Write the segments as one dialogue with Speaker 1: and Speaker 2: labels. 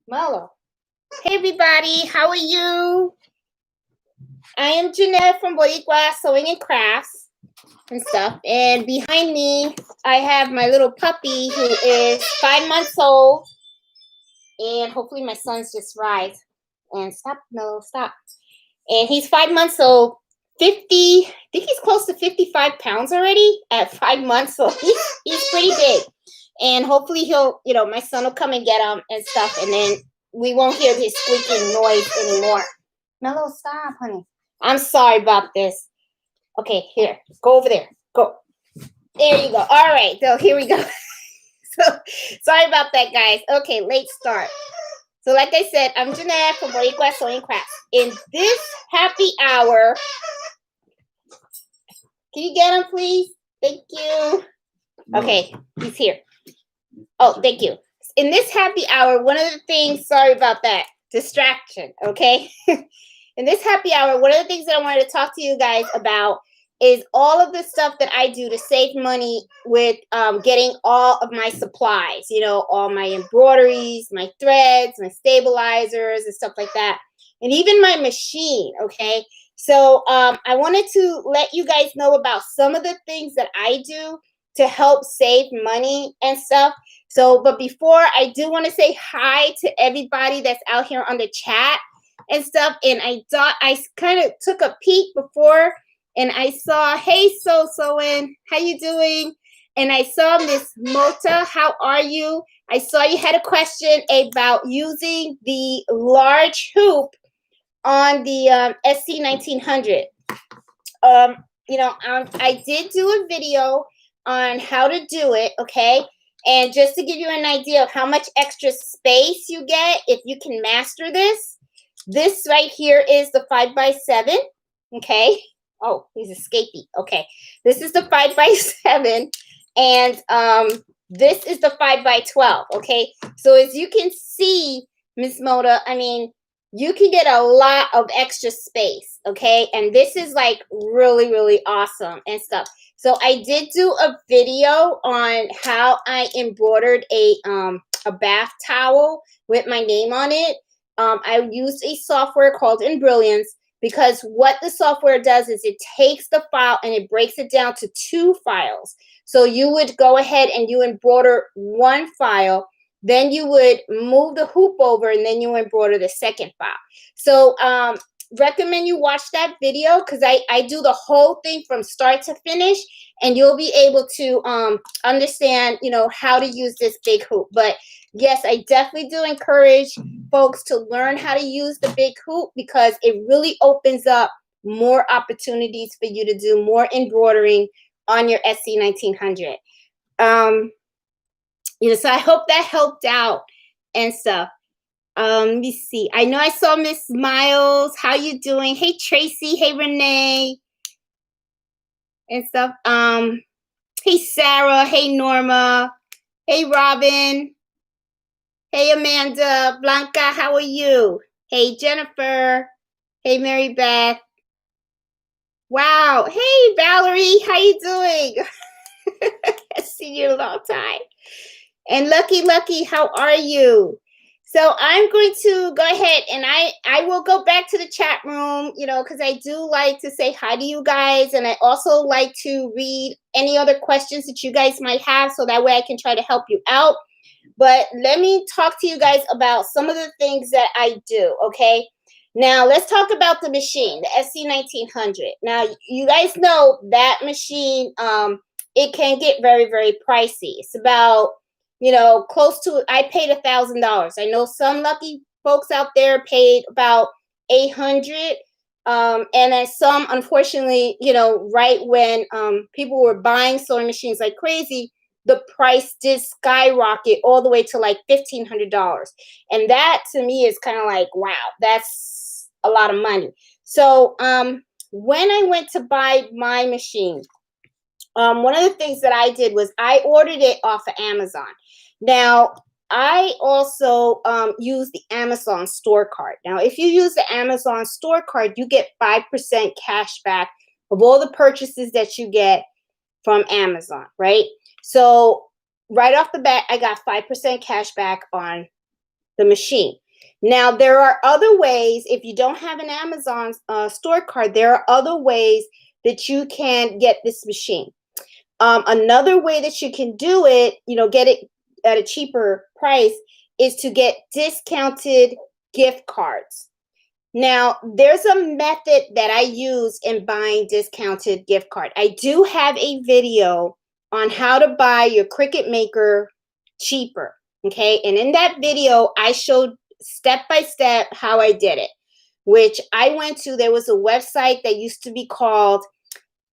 Speaker 1: Mellow. Hey everybody, how are you? I am Jeanette from Boricua Sewing and Crafts and stuff. And behind me, I have my little puppy who is 5 months old. And hopefully my son's just rise. And stop, Mellow, stop. And he's 5 months old. 50, I think he's close to 55 pounds already at 5 months. So he's pretty big. And hopefully he'll, my son will come and get him and stuff. And then we won't hear his squeaking noise anymore. Mellow, stop, honey. I'm sorry about this. Okay, here. Go over there. Go. There you go. All right. So here we go. So sorry about that, guys. Okay, late start. So like I said, I'm Jeanette from Boricua Sewing Crafts. In this happy hour, can you get him, please? Thank you. Okay, he's here. Oh, thank you. In this happy hour, one of the things, sorry about that, distraction, okay? In this happy hour, one of the things that I wanted to talk to you guys about is all of the stuff that I do to save money with getting all of my supplies, all my embroideries, my threads, my stabilizers, and stuff like that, and even my machine, okay? So I wanted to let you guys know about some of the things that I do to help save money and stuff. So, but before, I do want to say hi to everybody that's out here on the chat and stuff. And I thought I kind of took a peek before and I saw, hey, Soen, how you doing? And I saw Miss Mota, how are you? I saw you had a question about using the large hoop on the SC 1900. I did do a video on how to do it, okay? And just to give you an idea of how much extra space you get if you can master this right here is the 5x7, okay? Oh, he's escaping. Okay, this is the 5x7, and this is the 5x12, okay? So as you can see, Miss Moda, I mean, you can get a lot of extra space, okay? And this is like really, really awesome and stuff. So I did do a video on how I embroidered a bath towel with my name on it. I used a software called Brilliance because what the software does is it takes the file and it breaks it down to 2 files. So you would go ahead and you embroider one file, then you would move the hoop over and then you embroider the second file. So recommend you watch that video because I do the whole thing from start to finish, and you'll be able to understand, how to use this big hoop. But yes, I definitely do encourage folks to learn how to use the big hoop because it really opens up more opportunities for you to do more embroidering on your SC 1900. So I hope that helped out and stuff. Let me see. I know I saw Miss Miles. How you doing? Hey, Tracy. Hey, Renee. And stuff. Hey, Sarah. Hey, Norma. Hey, Robin. Hey, Amanda. Blanca, how are you? Hey, Jennifer. Hey, Mary Beth. Wow. Hey, Valerie. How you doing? I've seen you a long time. And Lucky, how are you? So I'm going to go ahead and I will go back to the chat room, because I do like to say hi to you guys. And I also like to read any other questions that you guys might have so that way I can try to help you out. But let me talk to you guys about some of the things that I do, okay? Now, let's talk about the machine, the SC 1900. Now, you guys know that machine, it can get very, very pricey. It's about close to, I paid $1,000. I know some lucky folks out there paid about $800. And then some, unfortunately, right when people were buying sewing machines like crazy, the price did skyrocket all the way to like $1,500. And that to me is kind of like, wow, that's a lot of money. So when I went to buy my machine, one of the things that I did was I ordered it off of Amazon. Now, I also use the Amazon store card. Now, if you use the Amazon store card, you get 5% cash back of all the purchases that you get from Amazon, right? So right off the bat, I got 5% cash back on the machine. Now, there are other ways. If you don't have an Amazon store card, there are other ways that you can get this machine. Another way that you can do it, get it at a cheaper price, is to get discounted gift cards. Now, there's a method that I use in buying discounted gift card. I do have a video on how to buy your Cricut Maker cheaper, okay? And in that video, I showed step by step how I did it, which I went to. There was a website that used to be called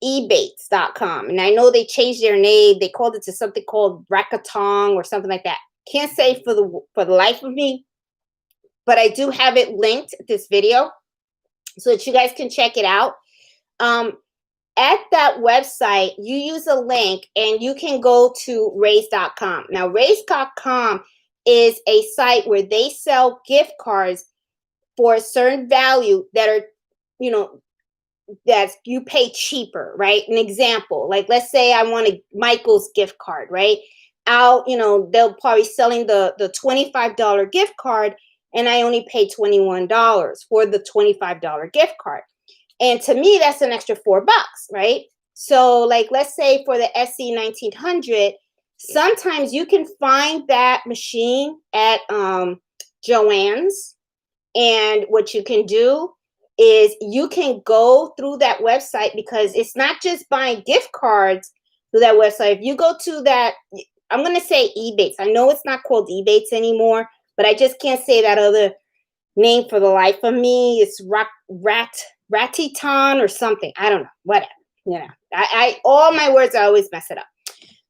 Speaker 1: ebates.com. And I know they changed their name. They called it to something called Rakatong or something like that. Can't say for the life of me, but I do have it linked, this video, so that you guys can check it out. At that website, you use a link and you can go to raise.com. Now, raise.com is a site where they sell gift cards for a certain value that are, that you pay cheaper, right? An example, like let's say I want a Michael's gift card, right? They'll probably selling the $25 gift card, and I only pay $21 for the $25 gift card. And to me, that's an extra $4, right? So like, let's say for the SC 1900, sometimes you can find that machine at Joann's. And what you can do is you can go through that website, because it's not just buying gift cards through that website. If you go to that, I'm going to say Ebates. I know it's not called Ebates anymore, but I just can't say that other name for the life of me. It's Ratiton or something. I don't know. Whatever. I all my words, I always mess it up.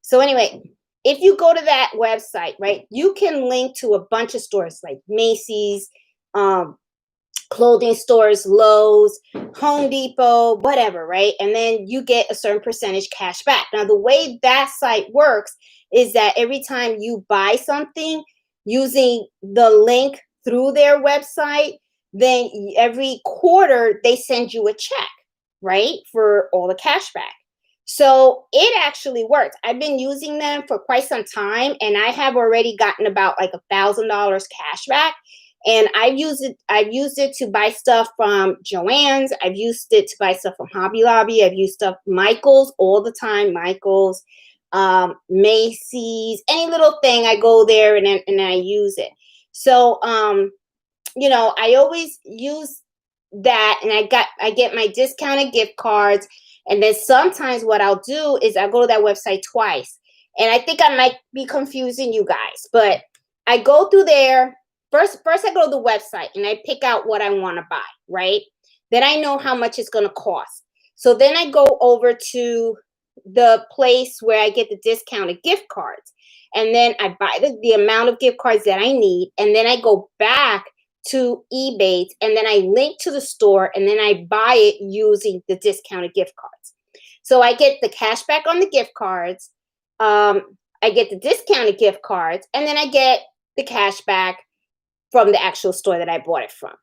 Speaker 1: So anyway, if you go to that website, right, you can link to a bunch of stores like Macy's, clothing stores, Lowe's, Home Depot, whatever, right? And then you get a certain percentage cash back. Now, the way that site works is that every time you buy something using the link through their website, then every quarter they send you a check, right, for all the cash back. So it actually works. I've been using them for quite some time, and I have already gotten about like $1,000 cash back. And I've used it to buy stuff from Joann's. I've used it to buy stuff from Hobby Lobby. I've used stuff Michael's all the time. Michael's, Macy's, any little thing, I go there and I use it. So I always use that, and I get my discounted gift cards. And then sometimes what I'll do is I go to that website twice. And I think I might be confusing you guys, but I go through there. First I go to the website and I pick out what I want to buy, right? Then I know how much it's going to cost. So then I go over to the place where I get the discounted gift cards. And then I buy the amount of gift cards that I need. And then I go back to eBay, and then I link to the store, and then I buy it using the discounted gift cards. So I get the cash back on the gift cards. I get the discounted gift cards, and then I get the cash back from the actual store that I bought it from.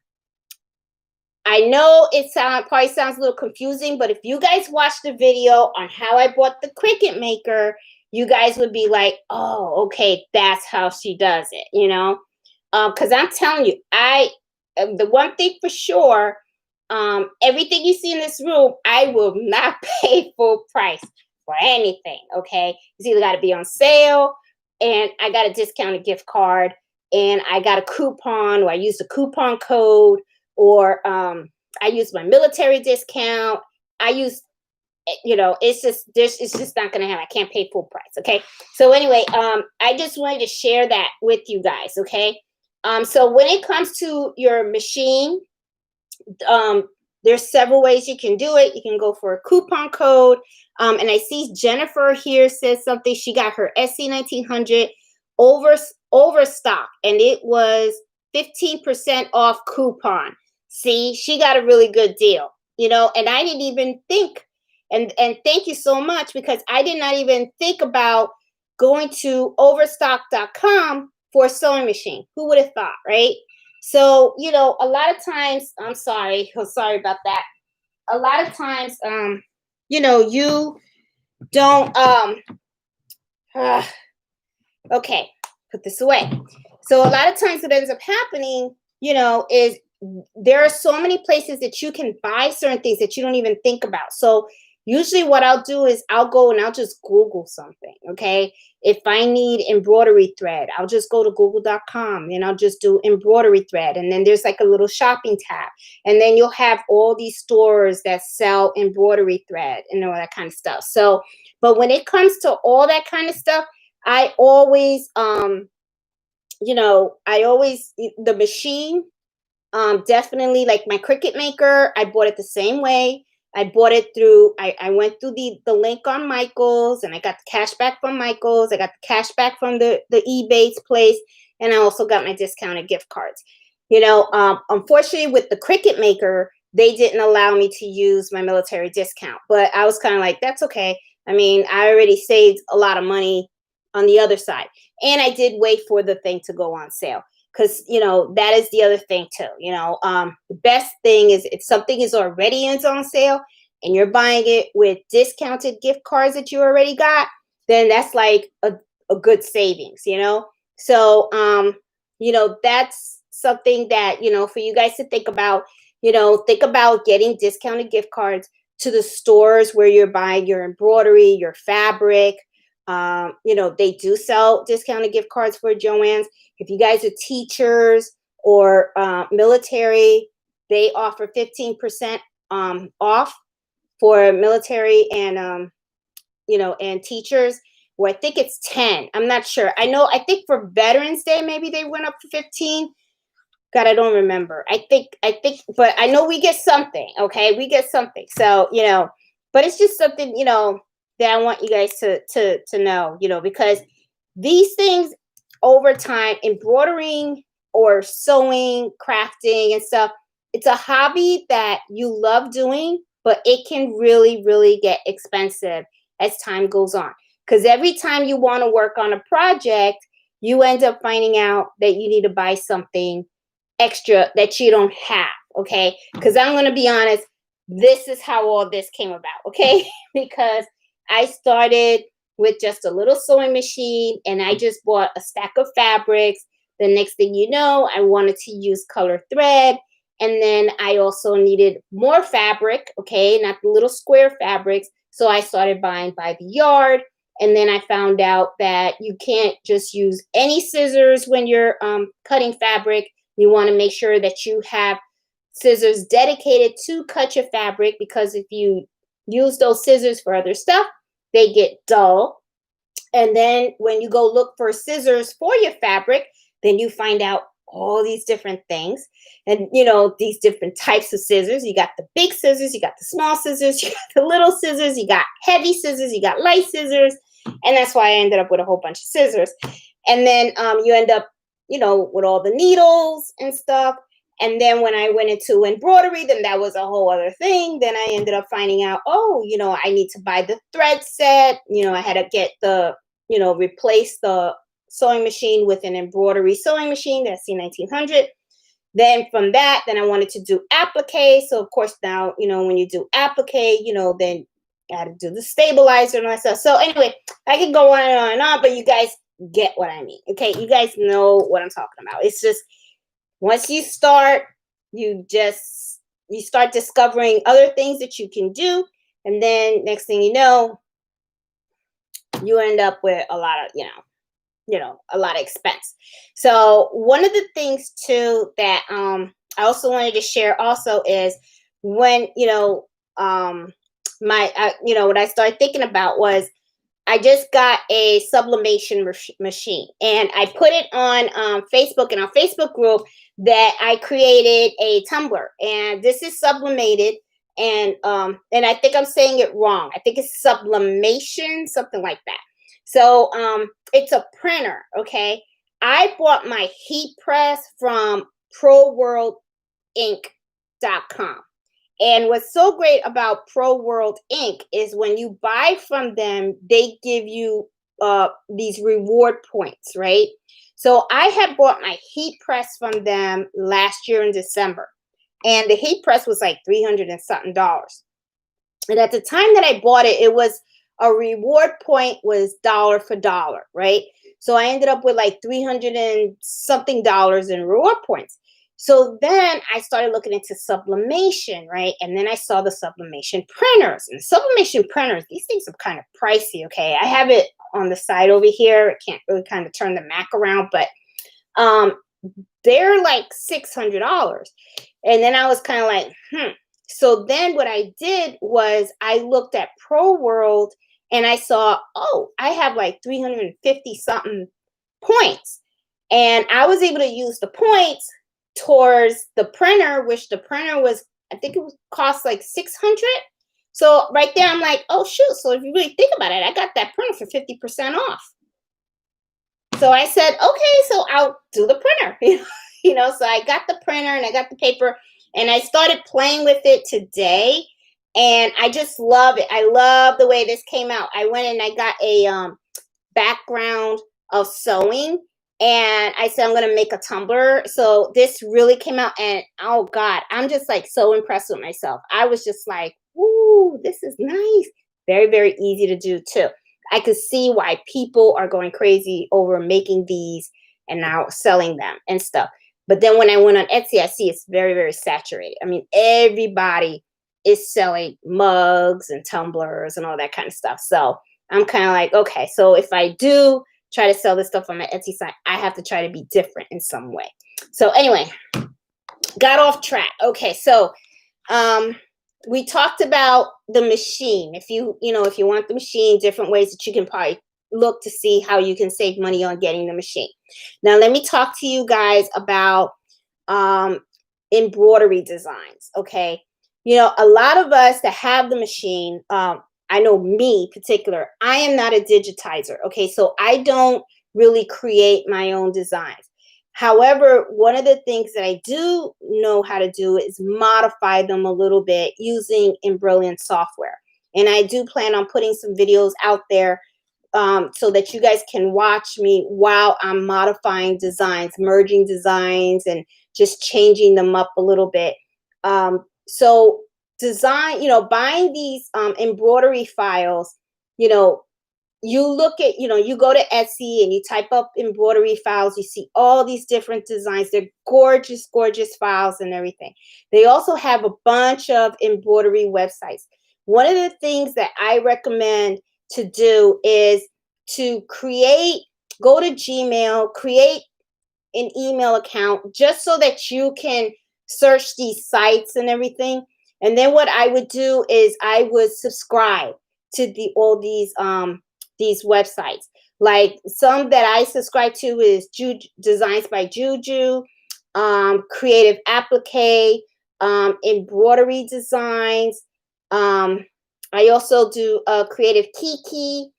Speaker 1: I know it probably sounds a little confusing, but if you guys watch the video on how I bought the Cricut Maker, you guys would be like, oh, okay, that's how she does it, because I'm telling you, the one thing for sure, everything you see in this room, I will not pay full price for anything, okay? It's either got to be on sale, and I got a discounted gift card, and I got a coupon, or I used a coupon code, or I use my military discount. I use, it's just not going to happen. I can't pay full price, okay? So anyway, I just wanted to share that with you guys, okay? So when it comes to your machine, there's several ways you can do it. You can go for a coupon code. And I see Jennifer here says something. She got her SC 1900 overstock, and it was 15% off coupon. See, she got a really good deal, and I didn't even think, and thank you so much, because I did not even think about going to overstock.com for a sewing machine. Who would have thought, right? So, a lot of times, I'm sorry about that. A lot of times, you don't, okay, put this away. So a lot of times what ends up happening, is there are so many places that you can buy certain things that you don't even think about. So usually what I'll do is I'll go and I'll just Google something. Okay. If I need embroidery thread, I'll just go to google.com and I'll just do embroidery thread. And then there's like a little shopping tab. And then you'll have all these stores that sell embroidery thread and all that kind of stuff. So, but when it comes to all that kind of stuff, I always, the machine, definitely like my Cricut maker, I bought it the same way. I bought it through, I went through the link on Michael's, and I got the cash back from Michael's. I got the cash back from the eBay's place. And I also got my discounted gift cards. Unfortunately with the Cricut maker, they didn't allow me to use my military discount, but I was kind of like, that's okay. I mean, I already saved a lot of money on the other side. And I did wait for the thing to go on sale. Because, that is the other thing too. The best thing is if something is already on sale and you're buying it with discounted gift cards that you already got, then that's like a good savings, So, that's something that, for you guys to think about, think about getting discounted gift cards to the stores where you're buying your embroidery, your fabric. They do sell discounted gift cards for Joann's. If you guys are teachers or military, they offer 15% off for military and and teachers. Or I think it's 10. I'm not sure. I think for Veterans Day maybe they went up to 15. God, I don't remember. I think, but I know we get something. Okay, we get something. So but it's just something that I want you guys to know. Because these things over time, embroidering or sewing, crafting and stuff, it's a hobby that you love doing, but it can really, really get expensive as time goes on. Because every time you want to work on a project, you end up finding out that you need to buy something extra that you don't have. Okay. Because I'm going to be honest, this is how all this came about. Okay. Because I started with just a little sewing machine and I just bought a stack of fabrics. The next thing you know, I wanted to use color thread. And then I also needed more fabric, okay, not the little square fabrics. So I started buying by the yard. And then I found out that you can't just use any scissors when you're cutting fabric. You want to make sure that you have scissors dedicated to cut your fabric, because if you use those scissors for other stuff, they get dull. And then when you go look for scissors for your fabric, then you find out all these different things. And, these different types of scissors. You got the big scissors, you got the small scissors, you got the little scissors, you got heavy scissors, you got light scissors. And that's why I ended up with a whole bunch of scissors. And then you end up, with all the needles and stuff. And then when I went into embroidery, then that was a whole other thing. Then I ended up finding out, I need to buy the thread set. I had to get replace the sewing machine with an embroidery sewing machine, that's C1900. Then from that, then I wanted to do applique. So of course now, when you do applique, then you got to do the stabilizer and all that stuff. So anyway, I could go on and on and on, but you guys get what I mean. Okay, you guys know what I'm talking about. It's just once you start, you start discovering other things that you can do, and then next thing you know, you end up with a lot of a lot of expense. So one of the things too that I also wanted to share also is when what I started thinking about was I just got a sublimation machine, and I put it on Facebook, in our Facebook group, that I created a Tumblr, and this is sublimated, and I think I'm saying it wrong. I think it's sublimation, something like that. So it's a printer, okay? I bought my heat press from ProWorldInc.com. And what's so great about Pro World Inc. is when you buy from them, they give you these reward points, right? So I had bought my heat press from them last year in December, and the heat press was like $300 and something. And at the time that I bought it, it was a reward point was dollar for dollar, right? So I ended up with like 300 and something dollars in reward points. So then I started looking into sublimation, right? And then I saw the sublimation printers. And sublimation printers, these things are kind of pricey, okay? I have it on the side over here. I can't really kind of turn the Mac around, but um, they're like $600. And then I was kind of like, So then what I did was I looked at Pro World and I saw, oh, I have like 350 something points. And I was able to use the points towards the printer, which the printer was, I think it was cost like 600. So right there, I'm like, oh shoot. So if you really think about it, I got that printer for 50% off. So I said, okay, so I'll do the printer. So I got the printer and I got the paper and I started playing with it today. And I just love it. I love the way this came out. I went and I got a background of sewing. And I said, I'm going to make a tumbler. So this really came out. And oh, God, I'm just like so impressed with myself. I was just like, ooh, this is nice. Very, very easy to do, too. I could see why people are going crazy over making these and now selling them and stuff. But then when I went on Etsy, I see it's very, very saturated. I mean, everybody is selling mugs and tumblers and all that kind of stuff. So I'm kind of like, okay, so if I do try to sell this stuff on my Etsy site, I have to try to be different in some way. So anyway, got off track. Okay, so we talked about the machine. If you want the machine, different ways that you can probably look to see how you can save money on getting the machine. Now, let me talk to you guys about embroidery designs, okay? A lot of us that have the machine, I know me in particular, I am not a digitizer, okay? So I don't really create my own designs. However, one of the things that I do know how to do is modify them a little bit using Brilliance software. And I do plan on putting some videos out there so that you guys can watch me while I'm modifying designs, merging designs, and just changing them up a little bit. So design, buying these embroidery files, you look at, you go to Etsy and you type up embroidery files. You see all these different designs. They're gorgeous, gorgeous files and everything. They also have a bunch of embroidery websites. One of the things that I recommend to do is to go to Gmail, create an email account just so that you can search these sites and everything. And then what I would do is I would subscribe to all these websites. Like some that I subscribe to is Designs by Juju, Creative Applique, Embroidery Designs. I also do Creative Kiki.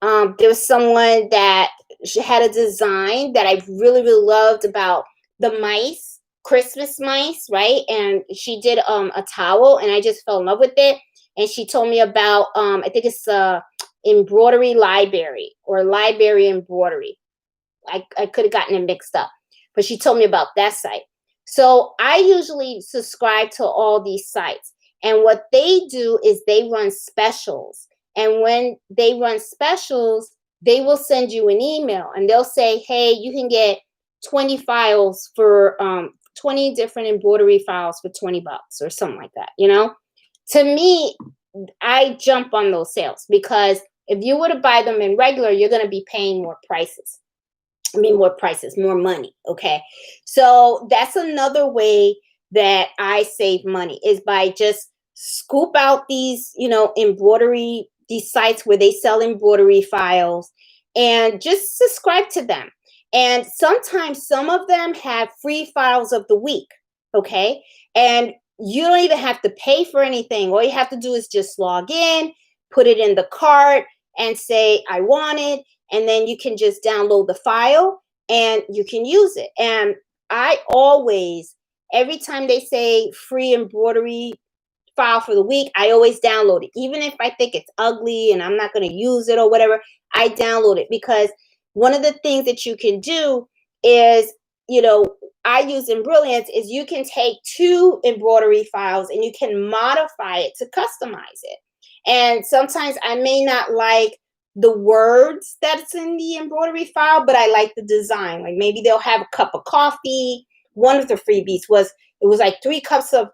Speaker 1: There was someone that had a design that I really, really loved about the mice, Christmas mice, right? And she did a towel and I just fell in love with it. And she told me about, I think it's Embroidery Library or Library Embroidery. I could have gotten it mixed up, but she told me about that site. So I usually subscribe to all these sites. And what they do is they run specials. And when they run specials, they will send you an email and they'll say, hey, you can get 20 files for 20 different embroidery files for $20 or something like that. To me, I jump on those sales because if you were to buy them in regular, you're going to be paying more money. Okay. So that's another way that I save money is by just scoop out these, embroidery, these sites where they sell embroidery files and just subscribe to them. And sometimes some of them have free files of the week. Okay. And you don't even have to pay for anything. All you have to do is just log in, put it in the cart and say, I want it. And then you can just download the file and you can use it. And I always, every time they say free embroidery file for the week, I always download it. Even if I think it's ugly and I'm not going to use it or whatever, I download it because one of the things that you can do is, I use in Brilliance is you can take 2 embroidery files and you can modify it to customize it. And sometimes I may not like the words that's in the embroidery file, but I like the design. Like maybe they'll have a cup of coffee. One of the freebies was, it was like 3 cups of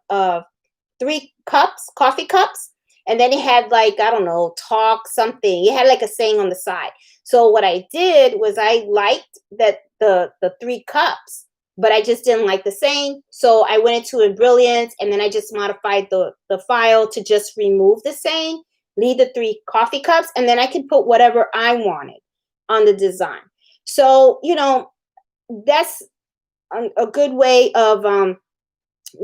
Speaker 1: 3 cups, coffee cups. And then it had like, I don't know, talk something. It had like a saying on the side. So what I did was I liked that the 3 cups, but I just didn't like the saying. So I went into a Brilliance, and then I just modified the file to just remove the saying, leave the 3 coffee cups, and then I can put whatever I wanted on the design. So, that's a good way of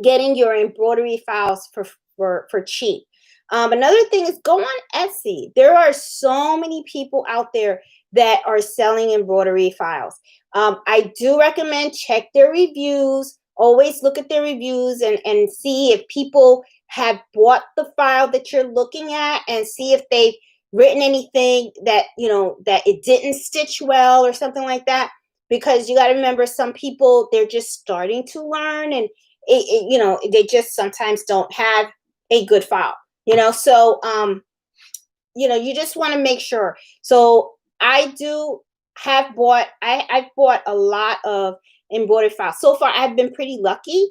Speaker 1: getting your embroidery files for cheap. Another thing is, go on Etsy. There are so many people out there that are selling embroidery files. I do recommend check their reviews. Always look at their reviews and see if people have bought the file that you're looking at, and see if they've written anything that, that it didn't stitch well or something like that. Because you got to remember, some people, they're just starting to learn, and they just sometimes don't have a good file, so you just want to make sure. So I do have bought, I've bought a lot of embroidery files. So far, I've been pretty lucky.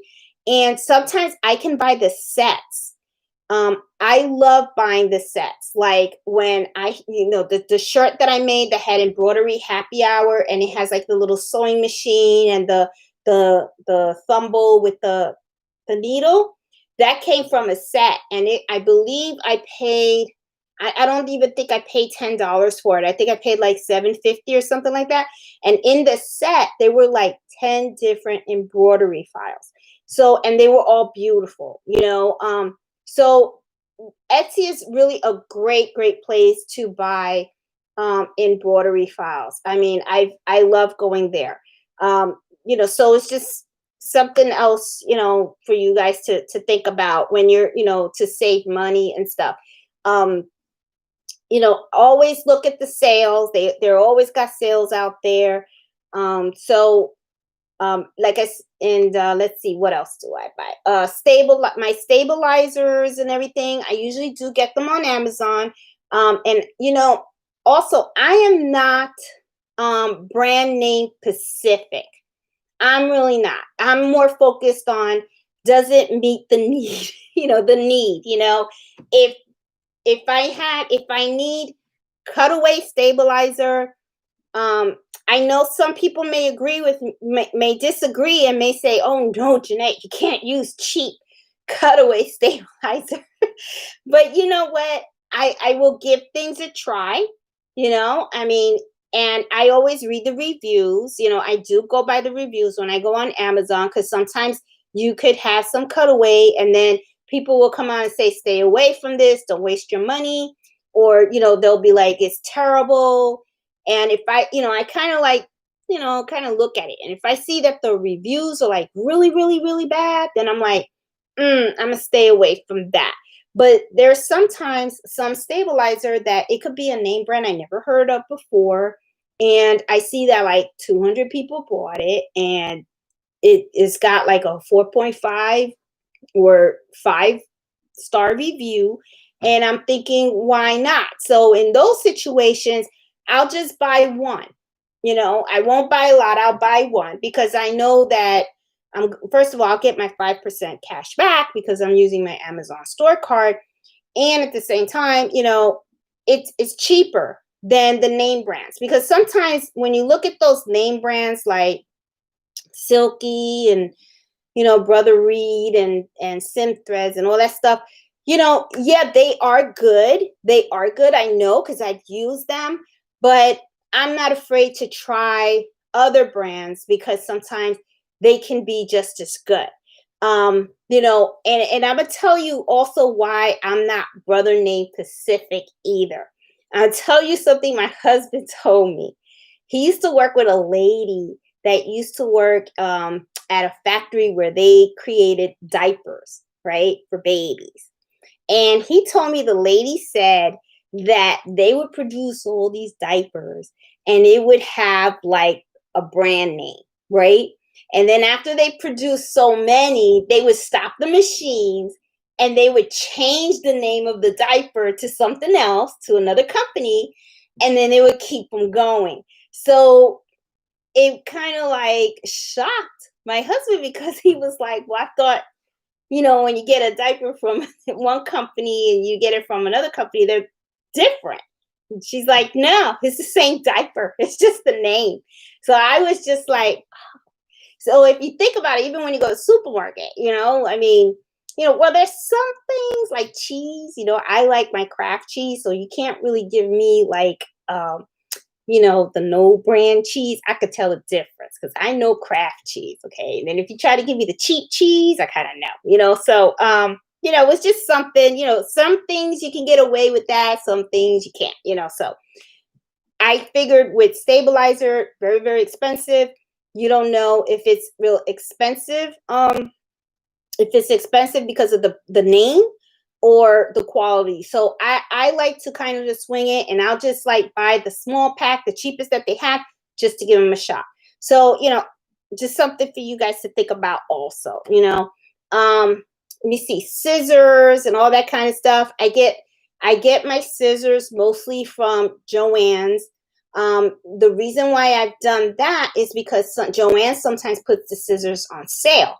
Speaker 1: And sometimes I can buy the sets. I love buying the sets. Like when the shirt that I made that had Embroidery Happy Hour, and it has like the little sewing machine and the thimble with the needle, that came from a set. And I believe I paid, I don't even think I paid $10 for it. I think I paid like $7.50 or something like that. And in the set, there were like 10 different embroidery files. So, and they were all beautiful, so Etsy is really a great place to buy embroidery files. I mean, I love going there. So it's just something else, for you guys to think about when you're, to save money and stuff. Always look at the sales. They're always got sales out there. Let's see, what else do I buy? My stabilizers and everything, I usually do get them on Amazon. Also, I am not brand name specific. I'm really not. I'm more focused on, does it meet the need? The need. If I need cutaway stabilizer, I know some people may agree with me, may disagree, and may say, "Oh no, Jeanette, you can't use cheap cutaway stabilizer." But you know what? I will give things a try. I mean, and I always read the reviews. I do go by the reviews when I go on Amazon, because sometimes you could have some cutaway, and then people will come on and say, "Stay away from this. Don't waste your money." Or, they'll be like, "It's terrible." And if I kind of like, kind of look at it. And if I see that the reviews are like really, really, really bad, then I'm like, I'm going to stay away from that. But there's sometimes some stabilizer that it could be a name brand I never heard of before. And I see that like 200 people bought it, and it's got like a 4.5 or 5-star review. And I'm thinking, why not? So in those situations, I'll just buy one. I won't buy a lot. I'll buy one, because I know that first of all, I'll get my 5% cash back because I'm using my Amazon store card. And at the same time, it's cheaper than the name brands, because sometimes when you look at those name brands like Silky and Brother Reed and Sim Threads and all that stuff, yeah, they are good. They are good. I know, because I've used them, but I'm not afraid to try other brands, because sometimes they can be just as good. And I'm gonna tell you also why I'm not brother name Pacific either. I'll tell you something my husband told me. He used to work with a lady that used to work at a factory where they created diapers, right, for babies. And he told me the lady said that they would produce all these diapers, and it would have like a brand name, right? And then after they produced so many, they would stop the machines, and they would change the name of the diaper to something else, to another company. and then it would keep them going. So it kind of like shocked my husband because he was like, well, I thought, when you get a diaper from one company and you get it from another company, they're different. And she's like, no, it's the same diaper. It's just the name. So I was just like, so if you think about it, even when you go to the supermarket, I mean, well, there's some things like cheese, I like my Kraft cheese. So you can't really give me like, the no brand cheese. I could tell the difference because I know Kraft cheese. Okay. And then if you try to give me the cheap cheese, I kind of know, so, it's just something, some things you can get away with that. Some things you can't, so I figured with stabilizer, very, very expensive. You don't know if it's real expensive. If it's expensive because of the name or the quality. So I like to kind of just swing it, and I'll just like buy the small pack, the cheapest that they have, just to give them a shot. So, just something for you guys to think about also, let me see, scissors and all that kind of stuff. I get my scissors mostly from Joann's. The reason why I've done that is because Joann sometimes puts the scissors on sale.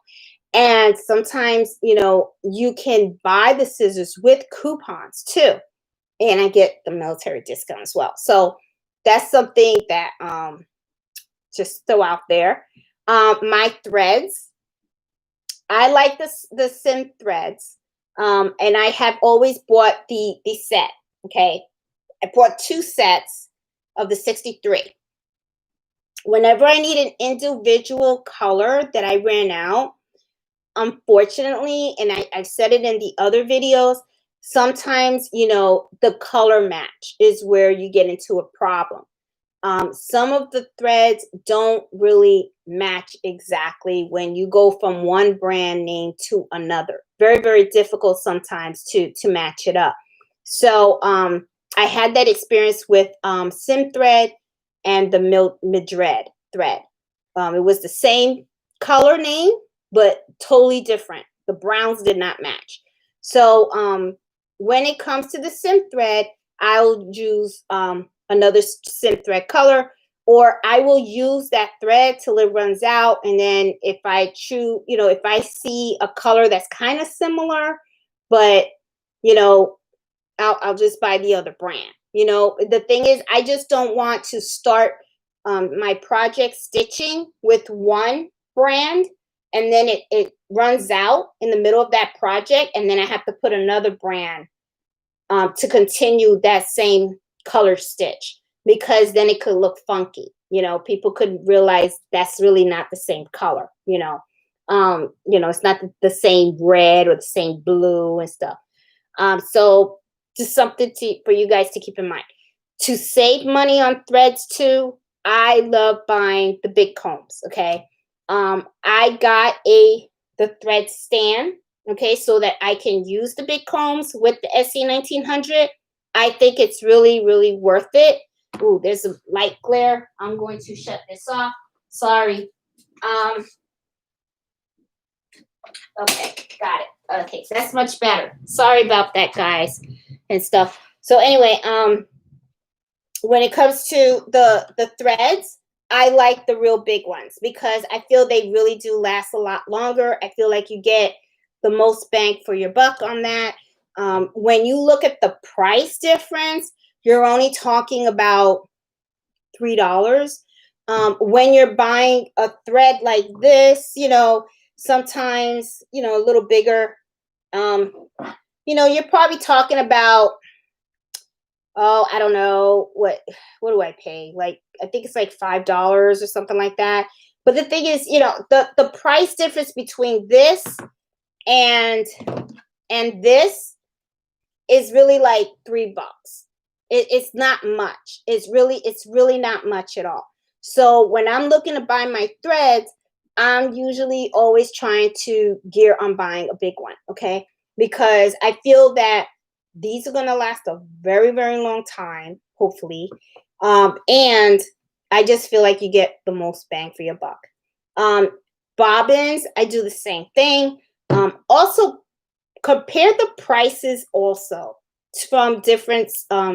Speaker 1: And sometimes, you can buy the scissors with coupons too. And I get the military discount as well. So that's something that just throw out there. My threads. I like the Sim threads. And I have always bought the set. Okay. I bought 2 sets of the 63. Whenever I need an individual color that I ran out, unfortunately, and I've said it in the other videos, sometimes, the color match is where you get into a problem. Some of the threads don't really match exactly when you go from one brand name to another. Very, very difficult sometimes to match it up. So I had that experience with Sim thread and the Madrid thread. It was the same color name, but totally different. The browns did not match. So when it comes to the Sim thread, I'll use another Sim thread color, or I will use that thread till it runs out. And then if I choose, if I see a color that's kind of similar, but, I'll just buy the other brand. The thing is, I just don't want to start my project stitching with one brand, and then it runs out in the middle of that project, and then I have to put another brand to continue that same color stitch, because then it could look funky. People could realize that's really not the same color. It's not the same red or the same blue and stuff. So just something for you guys to keep in mind. To save money on threads too, I love buying the big combs. Okay. I got the thread stand, okay, so that I can use the big combs with the SC1900. I think it's really, really worth it. Ooh, there's a light glare. I'm going to shut this off. Sorry. Okay, got it. Okay, so that's much better. Sorry about that, guys, and stuff. So anyway, when it comes to the threads, I like the real big ones because I feel they really do last a lot longer. I feel like you get the most bang for your buck on that. When you look at the price difference, you're only talking about $3. When you're buying a thread like this, sometimes, a little bigger, you're probably talking about, oh, I don't know, what do I pay? Like, I think it's like $5 or something like that. But the thing is, the price difference between this and this is really like $3. It's not much. It's really not much at all. So when I'm looking to buy my threads, I'm usually always trying to gear on buying a big one, okay? Because I feel that these are going to last a very, very long time, hopefully. And I just feel like you get the most bang for your buck. Bobbins, I do the same thing. Also, compare the prices also from different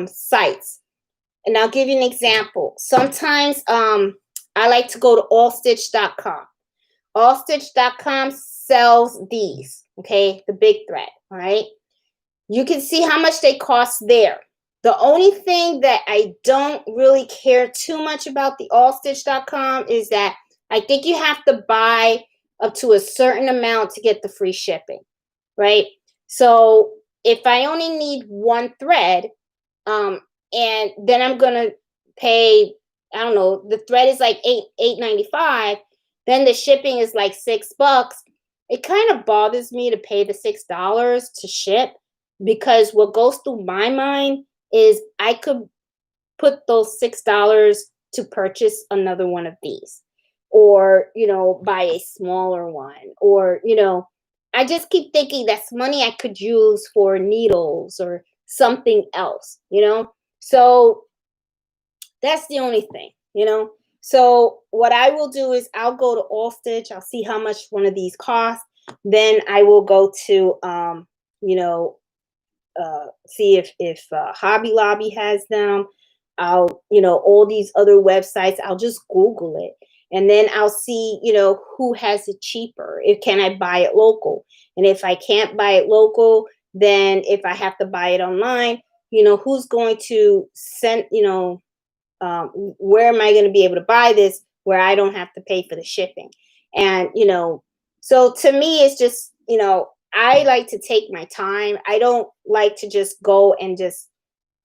Speaker 1: sites. And I'll give you an example. Sometimes I like to go to allstitch.com. Allstitch.com sells these, okay, the big thread, all right? You can see how much they cost there. The only thing that I don't really care too much about the allstitch.com is that I think you have to buy up to a certain amount to get the free shipping, right? So if I only need one thread, and then I'm gonna pay, I don't know, the thread is like $8.95, then the shipping is like $6. It kind of bothers me to pay the $6 to ship, because what goes through my mind is I could put those $6 to purchase another one of these, or buy a smaller one, or I just keep thinking that's money I could use for needles or something else. So that's the only thing. So what I will do is I'll go to All Stitch. I'll see how much one of these costs. Then I will go to see if Hobby Lobby has them. I'll all these other websites. I'll just Google it, and then I'll see who has it cheaper. If can I buy it local, and if I can't buy it local, then if I have to buy it online, who's going to send where am I going to be able to buy this where I don't have to pay for the shipping? And, so to me, it's just, I like to take my time. I don't like to just go and just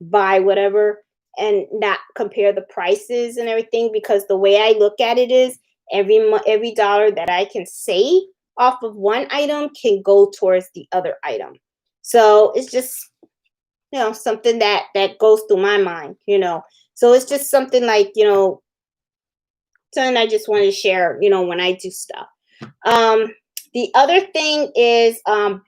Speaker 1: buy whatever and not compare the prices and everything, because the way I look at it is every dollar that I can save off of one item can go towards the other item. So it's just, something that goes through my mind. So it's just something like, something I just wanted to share, when I do stuff. The other thing is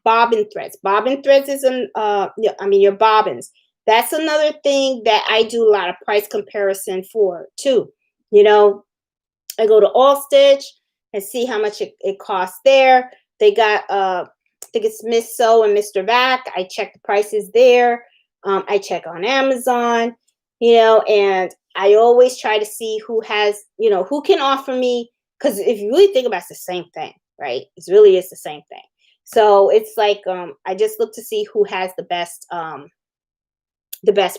Speaker 1: bobbin threads. Bobbin threads is your bobbins. That's another thing that I do a lot of price comparison for too. I go to All Stitch and see how much it costs there. They got I think it's Miss So and Mr. Vac. I check the prices there. I check on Amazon, and I always try to see who has, who can offer me, because if you really think about it, it's the same thing, right? It really is the same thing. So it's like I just look to see who has the best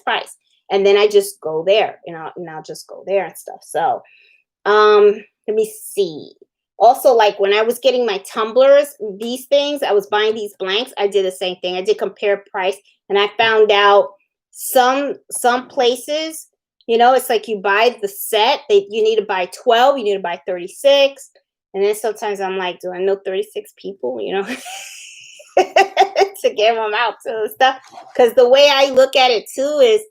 Speaker 1: price, and then I just go there, and I'll just go there and stuff. So let me see. Also, like when I was getting my tumblers, these things, I was buying these blanks. I did the same thing. I did compare price, and I found out some places, it's like you buy the set. You need to buy 12. You need to buy 36. And then sometimes I'm like, do I know 36 people? To give them out to and stuff. Because the way I look at it too is,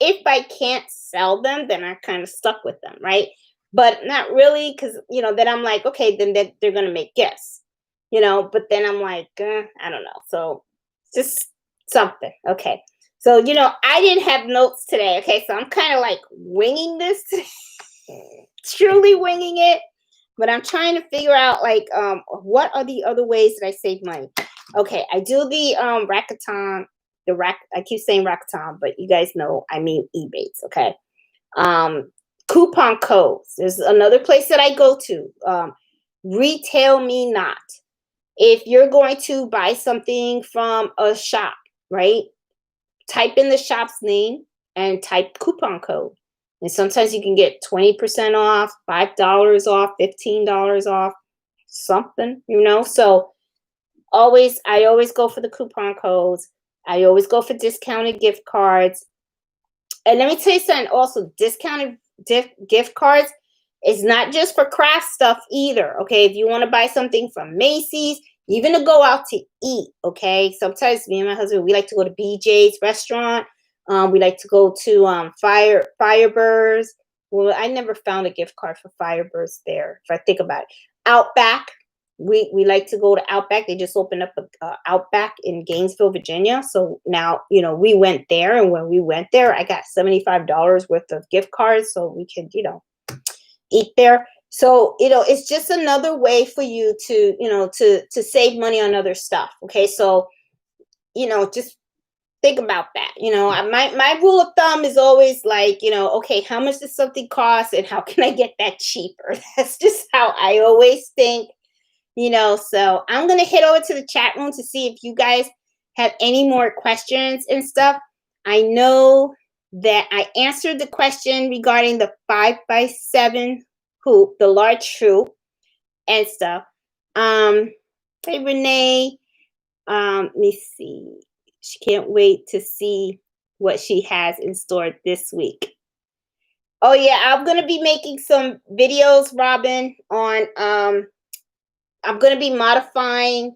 Speaker 1: if I can't sell them, then I'm kind of stuck with them, right? But not really, because then I'm like, okay, then they're gonna make gifts, but then I'm like, I don't know. So just something. Okay. So I didn't have notes today. Okay, so I'm kind of like winging this today. Truly winging it, but I'm trying to figure out like what are the other ways that I save money. Okay, I do the Rakuten, I keep saying Rakuten, but you guys know I mean Ebates. Okay. Coupon codes. There's another place that I go to. Retail Me Not. If you're going to buy something from a shop, right? Type in the shop's name and type coupon code. And sometimes you can get 20% off, $5 off, $15 off, something, So I always go for the coupon codes. I always go for discounted gift cards. And let me tell you something also, discounted gift cards is not just for craft stuff either. Okay, if you want to buy something from Macy's, even to go out to eat. Okay, sometimes me and my husband, we like to go to BJ's restaurant. We like to go to Firebirds. Well, I never found a gift card for Firebirds there, if I think about it. Outback. We like to go to Outback. They just opened up a Outback in Gainesville, Virginia. So now, we went there. And when we went there, I got $75 worth of gift cards. So we could, eat there. So, it's just another way for you to, to save money on other stuff. Okay. So, just think about that. You know, my rule of thumb is always like, you know, okay, how much does something cost and how can I get that cheaper? That's just how I always think, you know. So I'm going to head over to the chat room to see if you guys have any more questions and stuff. I know that I answered the question regarding the 5x7 hoop, the large hoop and stuff. Hey, Renee. Let me see. She can't wait to see what she has in store this week. Oh yeah, I'm gonna be making some videos, Robin, on I'm gonna be modifying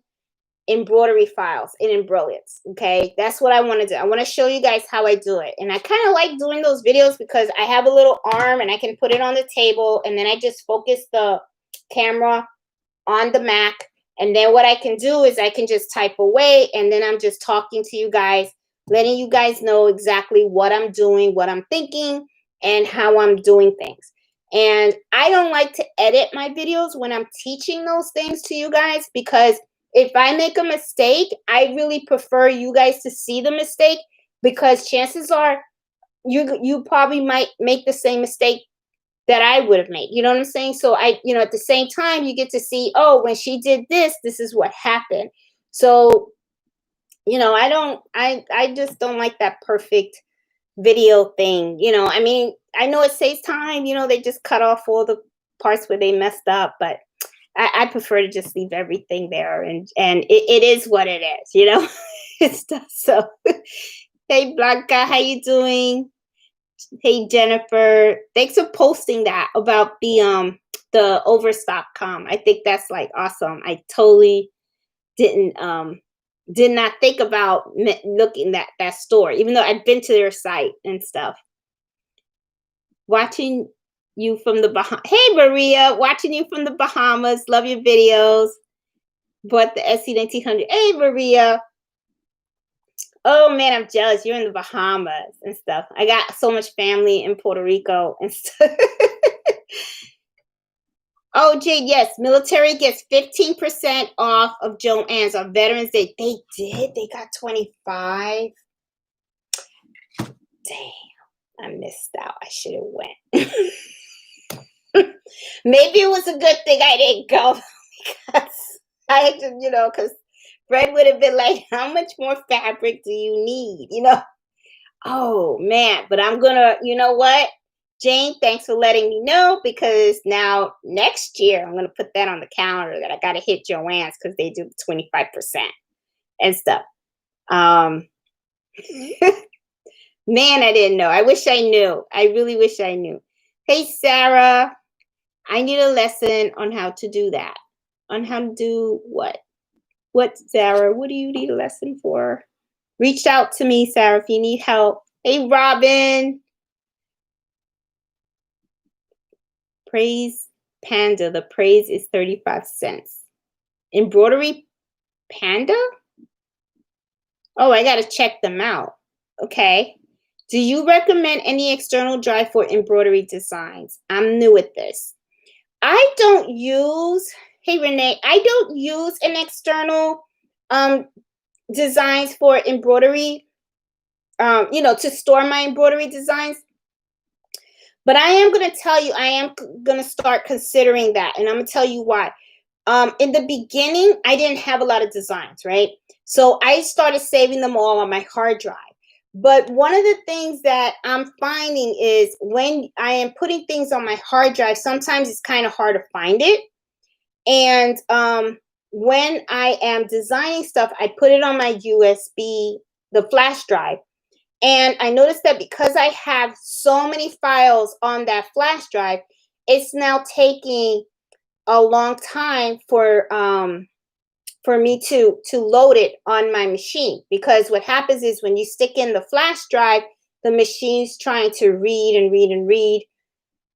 Speaker 1: embroidery files in Brilliance. Okay, that's what I want to do. I want to show you guys how I do it, and I kind of like doing those videos because I have a little arm and I can put it on the table, and then I just focus the camera on the Mac. And then what I can do is I can just type away, and then I'm just talking to you guys, letting you guys know exactly what I'm doing, what I'm thinking, and how I'm doing things. And I don't like to edit my videos when I'm teaching those things to you guys, because if I make a mistake, I really prefer you guys to see the mistake, because chances are you probably might make the same mistake that I would have made. You know what I'm saying? So you know, at the same time, you get to see, oh, when she did this, this is what happened. So, you know, I just don't like that perfect video thing. You know, I mean, I know it saves time, you know, they just cut off all the parts where they messed up, but I prefer to just leave everything there, and it is what it is, you know. It's stuff. So hey Blanca, how you doing? Hey Jennifer, thanks for posting that about the overstock.com. I think that's like awesome. I totally did not think about looking at that store, even though I've been to their site and stuff. Watching you from the Bahamas. Hey Maria, watching you from the Bahamas. Love your videos. Bought the SC1900. Hey Maria. Oh man, I'm jealous. You're in the Bahamas and stuff. I got so much family in Puerto Rico and stuff. Oh, Jade, yes. Military gets 15% off of Joann's on Veterans Day. They did? They got 25? Damn, I missed out. I should have went. Maybe it was a good thing I didn't go, because I had to, you know, because Fred would have been like, how much more fabric do you need? You know? Oh, man. But I'm going to, you know what? Jane, thanks for letting me know, because now next year, I'm going to put that on the calendar that I got to hit Joann's, because they do 25% and stuff. Man, I didn't know. I wish I knew. I really wish I knew. Hey, Sarah. I need a lesson on how to do that. On how to do what? What, Sarah? What do you need a lesson for? Reach out to me, Sarah, if you need help. Hey, Robin. Praise Panda. The praise is 35 cents. Embroidery Panda? Oh, I got to check them out. Okay. Do you recommend any external drive for embroidery designs? I'm new at this. I don't use, hey Renee, I don't use an external designs for embroidery, you know, to store my embroidery designs. But I am going to tell you, I am going to start considering that. And I'm going to tell you why. In the beginning, I didn't have a lot of designs, right? So I started saving them all on my hard drive. But one of the things that I'm finding is when I am putting things on my hard drive, sometimes it's kind of hard to find it. And when I am designing stuff, I put it on my USB, the flash drive. And I noticed that because I have so many files on that flash drive, it's now taking a long time for me to load it on my machine. Because what happens is when you stick in the flash drive, the machine's trying to read and read and read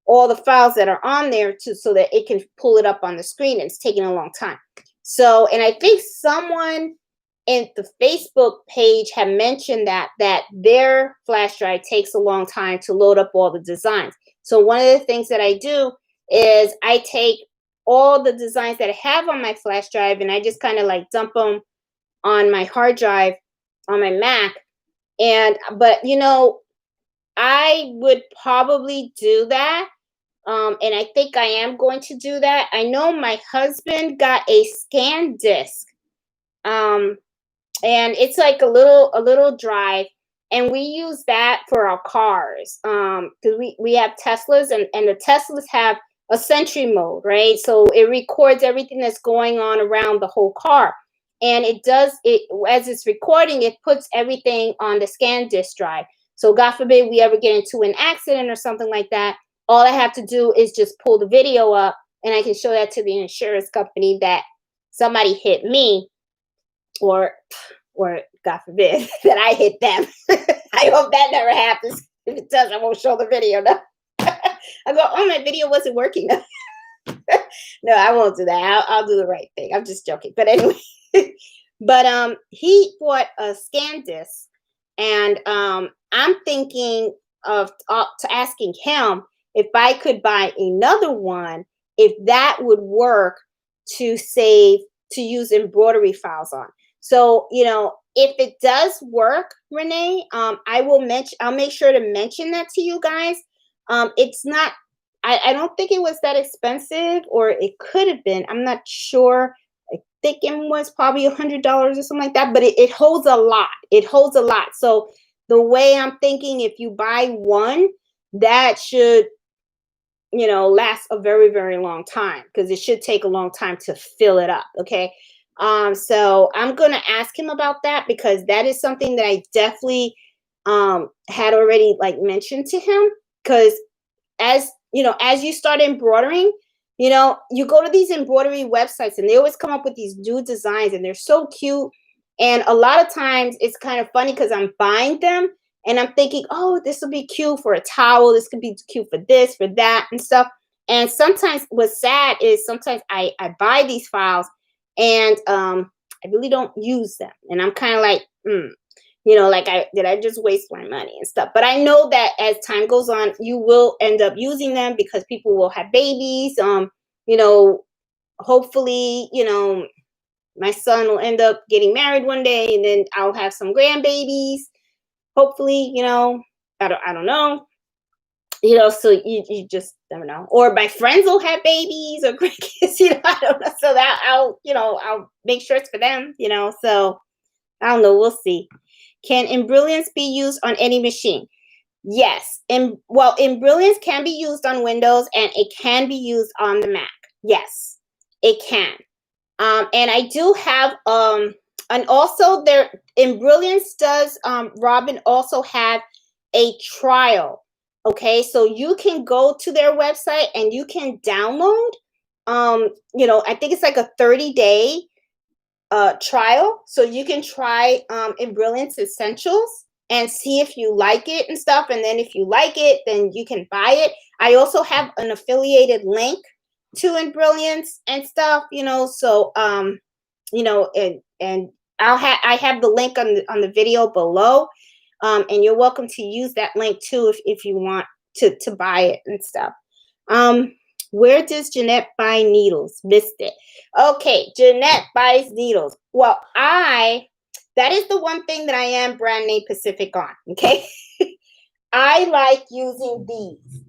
Speaker 1: all the files that are on there so that it can pull it up on the screen, and it's taking a long time. So, and I think someone in the Facebook page had mentioned that their flash drive takes a long time to load up all the designs. So one of the things that I do is I take all the designs that I have on my flash drive and I just kind of like dump them on my hard drive on my Mac, But you know, I would probably do that. And I think I am going to do that. I know my husband got a scan disc. Um, and it's like a little drive, and we use that for our cars. Because we have Teslas, and the Teslas have a Sentry mode, right? So it records everything that's going on around the whole car. And it does it as it's recording, it puts everything on the scan disk drive. So God forbid we ever get into an accident or something like that, all I have to do is just pull the video up, and I can show that to the insurance company that somebody hit me, or God forbid that I hit them. I hope that never happens. If it does, I won't show the video. No. I go, oh, my video wasn't working. No, I won't do that. I'll do the right thing. I'm just joking. But anyway, but he bought a scan disc, and I'm thinking of to asking him if I could buy another one, if that would work to use embroidery files on. So, you know, if it does work, Renee, I'll make sure to mention that to you guys. It's not, I don't think it was that expensive, or it could have been. I'm not sure. I think it was probably $100 or something like that, but it holds a lot. It holds a lot. So the way I'm thinking, if you buy one, that should, you know, last a very, very long time, because it should take a long time to fill it up. Okay. So I'm going to ask him about that, because that is something that I definitely, had already like mentioned to him. Because as you know, as you start embroidering, you know, you go to these embroidery websites, and they always come up with these new designs, and they're so cute. And a lot of times it's kind of funny, because I'm buying them and I'm thinking, oh, this will be cute for a towel. This could be cute for this, for that, and stuff. And sometimes what's sad is sometimes I buy these files, and I really don't use them. And I'm kind of like, you know, like, did I just waste my money and stuff? But I know that as time goes on, you will end up using them, because people will have babies. You know, hopefully, you know, my son will end up getting married one day, and then I'll have some grandbabies. Hopefully, you know, I don't know. You know, so you just never know. Or my friends will have babies or grandkids, you know, I don't know. So that I'll make sure it's for them, you know. So I don't know. We'll see. Can Embrilliance be used on any machine? Yes. Embrilliance can be used on Windows, and it can be used on the Mac. Yes, it can. And I do have and also there Embrilliance does, Robin, also have a trial. Okay, so you can go to their website and you can download, you know, I think it's like a 30-day trial. So you can try Embrilliance Essentials and see if you like it and stuff. And then if you like it, then you can buy it. I also have an affiliated link to Embrilliance and stuff, you know. So you know, and I have the link on the video below. And you're welcome to use that link too if you want to buy it and stuff. Where does Jeanette buy needles? Missed it. Okay, Jeanette buys needles. Well, that is the one thing that I am brand name Pacific on. Okay, I like using these.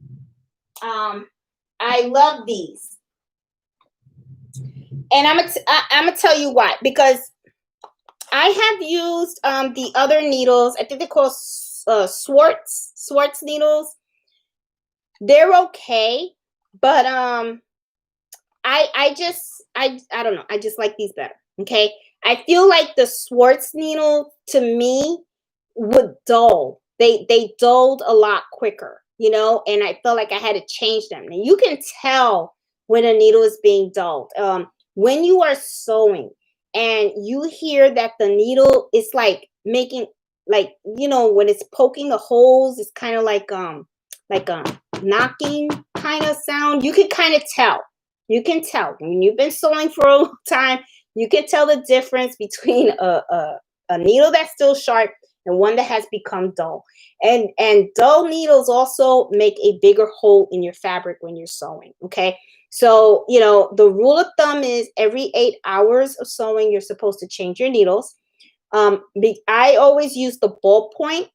Speaker 1: I love these, and I'm gonna tell you why. Because I have used the other needles. I think they're called Swartz needles. They're okay, but I don't know. I just like these better. Okay, I feel like the Swartz needle to me would dull. They dulled a lot quicker, you know, and I felt like I had to change them. And you can tell when a needle is being dulled. When you are sewing and you hear that the needle is like making, like, you know, when it's poking the holes, it's kind of like knocking kind of sound. You can kind of tell. You can tell when you've been sewing for a long time. You can tell the difference between a needle that's still sharp and one that has become dull. And dull needles also make a bigger hole in your fabric when you're sewing. Okay. So, you know, the rule of thumb is every 8 hours of sewing, you're supposed to change your needles. I always use the ballpoint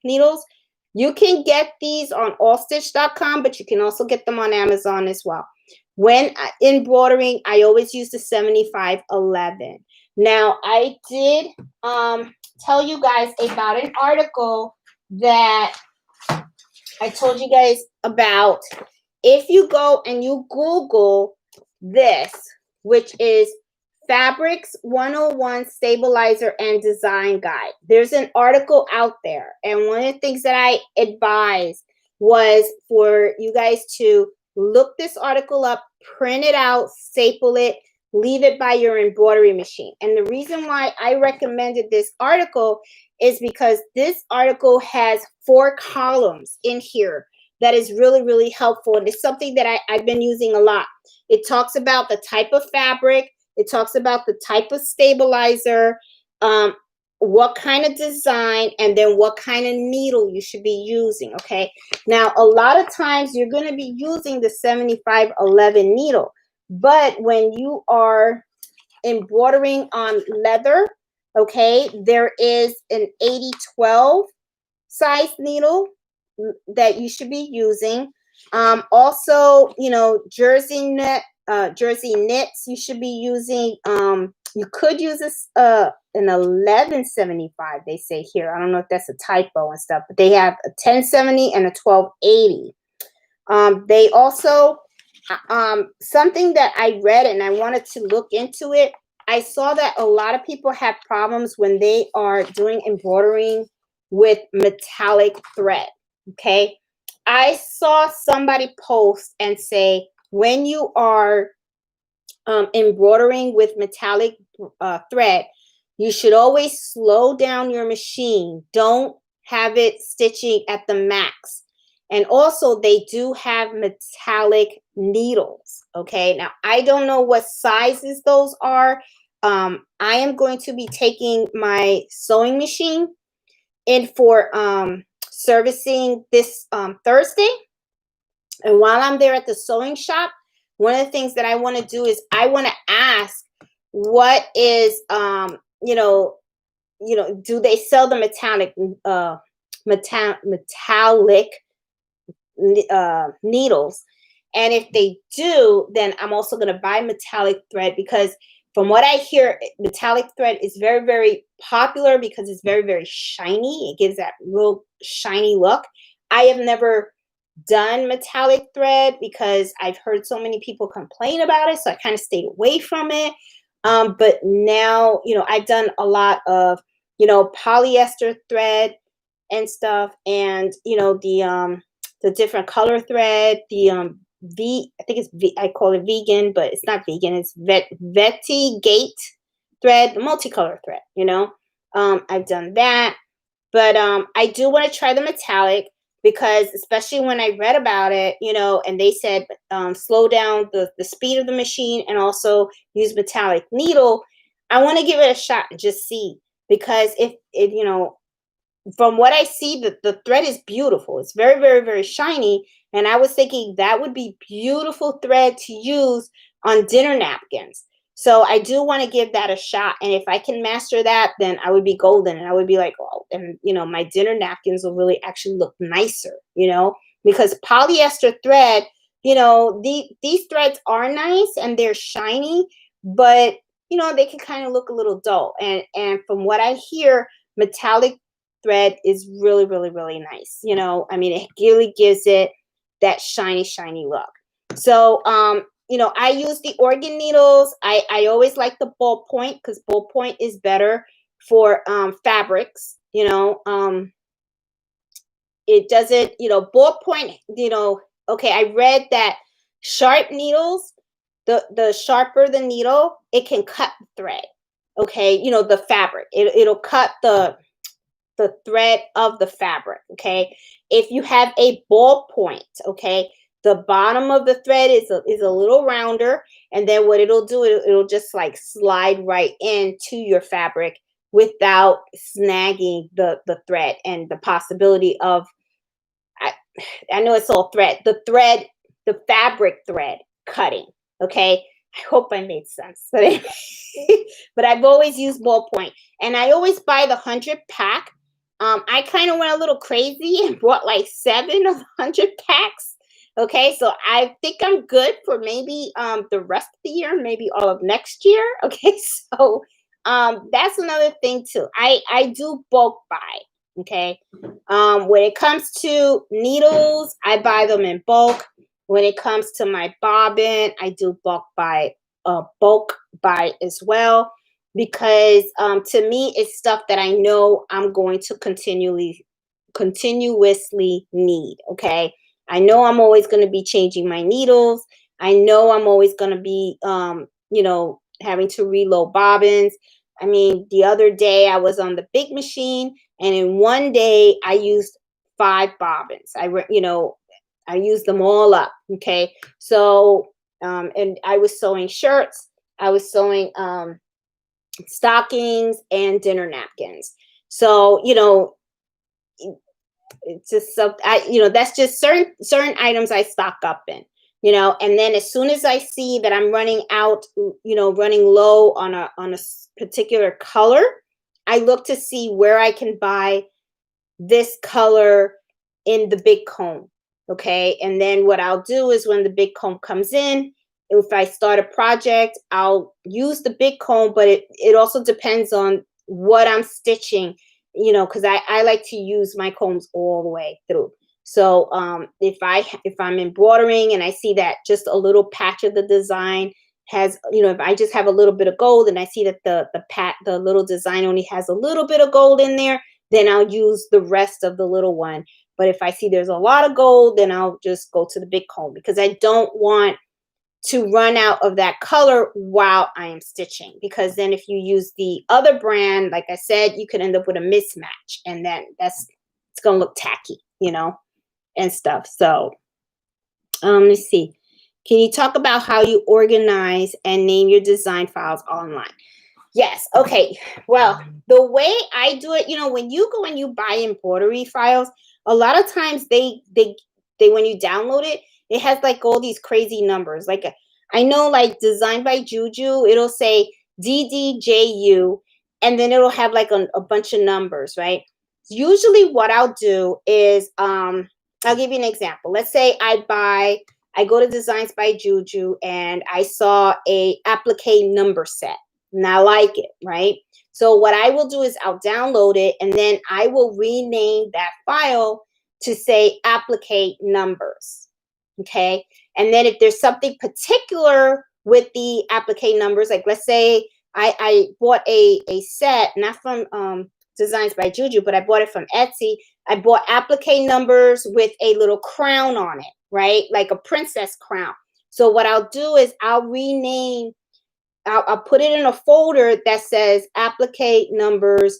Speaker 1: needles. You can get these on allstitch.com, but you can also get them on Amazon as well. When embroidering, I always use the 7511. Now, I did tell you guys about an article that I told you guys about. If you go and you Google this, which is Fabrics 101 Stabilizer and Design Guide, there's an article out there. And one of the things that I advised was for you guys to look this article up, print it out, staple it, leave it by your embroidery machine. And the reason why I recommended this article is because this article has 4 columns in here that is really, really helpful. And it's something that I've been using a lot. It talks about the type of fabric. It talks about the type of stabilizer, what kind of design, and then what kind of needle you should be using, okay? Now, a lot of times you're going to be using the 7511 needle. But when you are embroidering on leather, okay, there is an 8012 size needle that you should be using. Also, you know, jersey knits you should be using. You could use this an 1175, they say here. I don't know if that's a typo and stuff, but they have a 1070 and a 1280. They also something that I read and I wanted to look into it. I saw that a lot of people have problems when they are doing embroidering with metallic thread. Okay, I saw somebody post and say when you are embroidering with metallic thread, you should always slow down your machine. Don't have it stitching at the max. And also, they do have metallic needles. Okay, now I don't know what sizes those are. I am going to be taking my sewing machine in for servicing this Thursday. And while I'm there at the sewing shop, one of the things that I want to do is I want to ask what is do they sell the metallic needles? And if they do, then I'm also going to buy metallic thread, because from what I hear, metallic thread is very, very popular because it's very, very shiny. It gives that real shiny look. I have never done metallic thread because I've heard so many people complain about it, so I kind of stayed away from it. But now, you know, I've done a lot of, you know, polyester thread and stuff, and you know, the different color thread, the I think it's I call it vegan, but it's not vegan. It's Vetigate thread, the multicolor thread. You know, I've done that, but I do want to try the metallic, because especially when I read about it, you know, and they said slow down the speed of the machine and also use metallic needle. I want to give it a shot and just see, because if you know, from what I see, the thread is beautiful. It's very, very, very shiny. And I was thinking that would be beautiful thread to use on dinner napkins. So I do want to give that a shot. And if I can master that, then I would be golden. And I would be like, oh, and you know, my dinner napkins will really actually look nicer, you know, because polyester thread, you know, these threads are nice and they're shiny, but you know, they can kind of look a little dull. And from what I hear, metallic thread is really, really, really nice. You know, I mean, it really gives it that shiny, shiny look. So, you know, I use the organ needles. I always like the ballpoint, because ballpoint is better for fabrics. You know, it doesn't, you know, ballpoint, you know, okay, I read that sharp needles, the sharper the needle, it can cut the thread. Okay, you know, the fabric, it'll cut the thread of the fabric. Okay, if you have a ballpoint, okay, the bottom of the thread is a little rounder, and then what it'll do, it'll just like slide right into your fabric without snagging the thread, and the possibility of, I know it's all thread, the fabric thread cutting. Okay, I hope I made sense. But anyway, but I've always used ballpoint, and I always buy the 100 pack. I kind of went a little crazy and bought like 7 of 100 packs. Okay, so I think I'm good for maybe the rest of the year, maybe all of next year. Okay, so that's another thing too. I do bulk buy. Okay, when it comes to needles, I buy them in bulk. When it comes to my bobbin, I do bulk buy as well, because to me it's stuff that I know I'm going to continuously need. Okay, I know I'm always going to be changing my needles. I know I'm always going to be having to reload bobbins. I mean, the other day I was on the big machine, and in one day I used 5 bobbins. I used them all up. Okay, so and I was sewing shirts. I was sewing stockings and dinner napkins. So it's just so that's just certain items I stock up in. And then as soon as I see that I'm running out, running low on a particular color, I look to see where I can buy this color in the big comb. Okay, and then what I'll do is when the big comb comes in, if I start a project, I'll use the big comb, but it also depends on what I'm stitching, because I like to use my combs all the way through. So if I'm embroidering and I see that just a little patch of the design has, if I just have a little bit of gold and I see that the little design only has a little bit of gold in there, then I'll use the rest of the little one. But if I see there's a lot of gold, then I'll just go to the big comb, because I don't want to run out of that color while I am stitching, because then if you use the other brand, like I said, you could end up with a mismatch, and then it's going to look tacky, and stuff. So let's see. Can you talk about how you organize and name your design files online? Yes. Okay. Well, the way I do it, when you go and you buy embroidery files, a lot of times they when you download it, it has like all these crazy numbers. Like I know, like Designed by Juju, it'll say DDJU, and then it'll have like a bunch of numbers, right? Usually what I'll do is I'll give you an example. Let's say I go to Designs by Juju and I saw a applique number set and I like it, right? So what I will do is I'll download it, and then I will rename that file to say applique numbers. Okay. And then if there's something particular with the applique numbers, like let's say I bought a set, not from Designs by Juju, but I bought it from Etsy. I bought applique numbers with a little crown on it, right? Like a princess crown. So what I'll do is I'll put it in a folder that says applique numbers,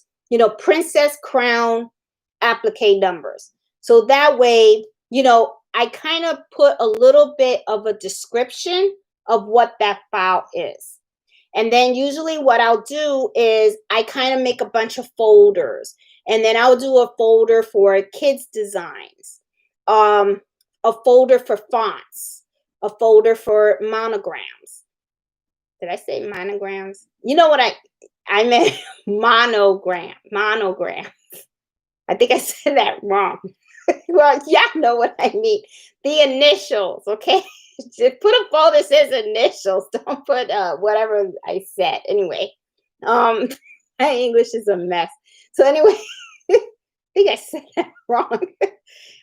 Speaker 1: princess crown applique numbers. So that way, I kind of put a little bit of a description of what that file is. And then usually what I'll do is I kind of make a bunch of folders, and then I'll do a folder for kids designs, a folder for fonts, a folder for monograms. Did I say monograms? You know what I meant monogram. I think I said that wrong. Well, y'all know what I mean. The initials, okay? Just put a folder that says initials. Don't put whatever I said. Anyway, my English is a mess. So anyway, I think I said that wrong.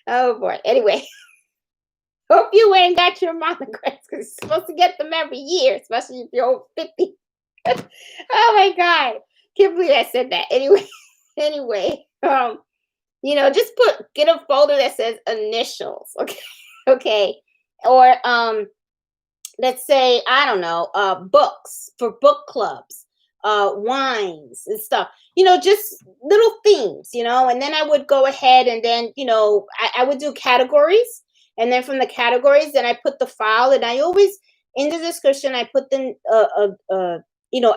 Speaker 1: Oh boy. Anyway, hope you went and got your monograms, because you're supposed to get them every year, especially if you're over 50. Oh my God. Can't believe I said that. Anyway, just get a folder that says initials. Okay. Okay. Or let's say, I don't know, books for book clubs, wines and stuff, just little themes, and then I would go ahead and then, I would do categories. And then from the categories, then I put the file, and I always, in the description, I put the,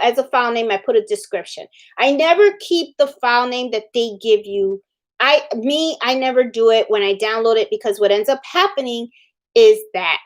Speaker 1: as a file name, I put a description. I never keep the file name that they give you. I never do it when I download it, because what ends up happening is that,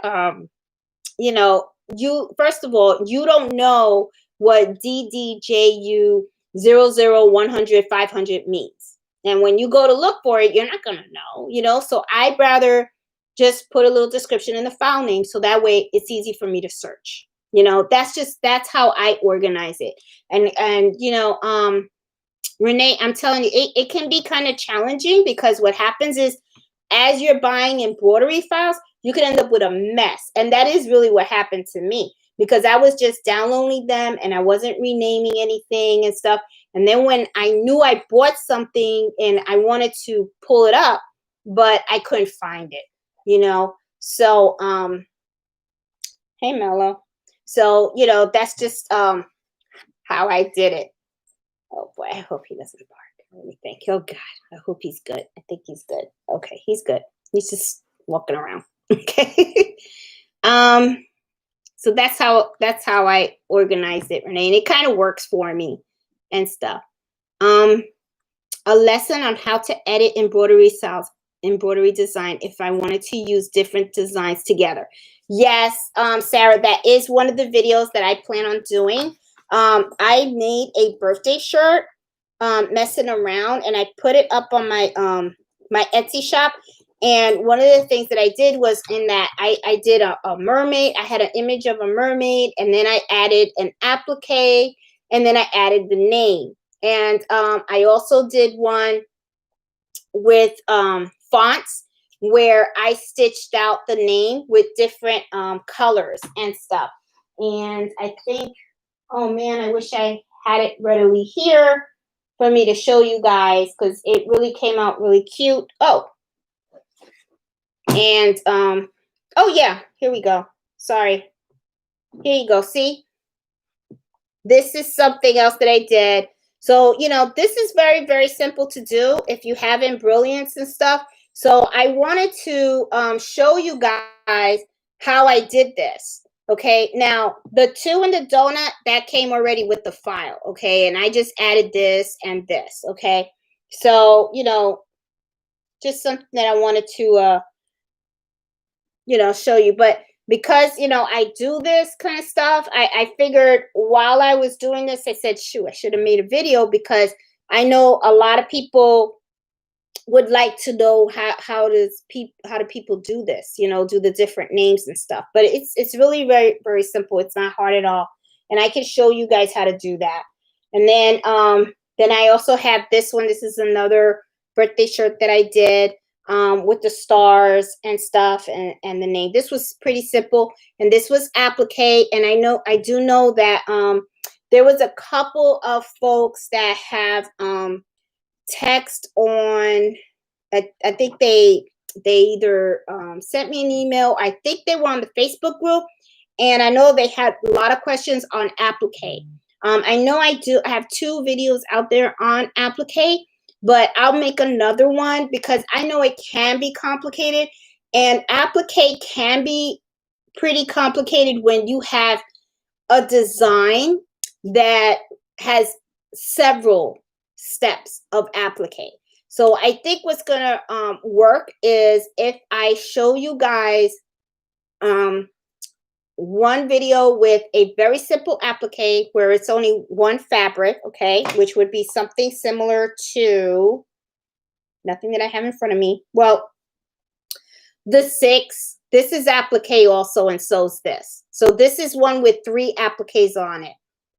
Speaker 1: you, first of all, you don't know what DDJU 00, 100, 500 means. And when you go to look for it, you're not going to know, you know? So I'd rather just put a little description in the file name so that way it's easy for me to search. You know, that's how I organize it. And you know, Renee, I'm telling you, it can be kind of challenging because what happens is as you're buying embroidery files, you can end up with a mess. And that is really what happened to me because I was just downloading them and I wasn't renaming anything and stuff. And then when I knew I bought something and I wanted to pull it up, but I couldn't find it, you know? So, hey, Mello. So, you know, that's just how I did it. Oh boy, I hope he doesn't bark. Let me think. Oh God, I hope he's good. I think he's good. Okay, he's good. He's just walking around. Okay. So that's how I organized it, Renee, and it kind of works for me and stuff. A lesson on how to edit embroidery styles, embroidery design if I wanted to use different designs together. Yes, Sarah, that is one of the videos that I plan on doing. I made a birthday shirt, messing around, and I put it up on my my Etsy shop. And one of the things that I did was in that I did a mermaid. I had an image of a mermaid, and then I added an applique, and then I added the name. And I also did one with fonts where I stitched out the name with different colors and stuff. And I think, oh man, I wish I had it readily here for me to show you guys because it really came out really cute. Oh, and oh yeah, here we go. Sorry. Here you go. See? This is something else that I did. So, you know, this is very, very simple to do if you have in Brilliance and stuff. So I wanted to show you guys how I did this. Okay, now the 2 in the donut, that came already with the file. Okay, and I just added this and this. Okay, so, you know, just something that I wanted to, you know, show you. But because, you know, I do this kind of stuff, I figured while I was doing this, I said, shoot, I should have made a video because I know a lot of people would like to know how do people do this, you know, do the different names and stuff. But it's really very, very simple. It's not hard at all. And I can show you guys how to do that. And then I also have this one. This is another birthday shirt that I did with the stars and stuff and the name. This was pretty simple. And this was applique. And I do know that there was a couple of folks that have text on, I think they either sent me an email. I think they were on the Facebook group. And I know they had a lot of questions on applique. I know I have 2 videos out there on applique, but I'll make another one because I know it can be complicated. And applique can be pretty complicated when you have a design that has several steps of applique. So I think what's gonna work is if I show you guys one video with a very simple applique where it's only one fabric, okay, which would be something similar to, nothing that I have in front of me. Well, the 6, this is applique also, and so's this. So this is one with 3 appliques on it.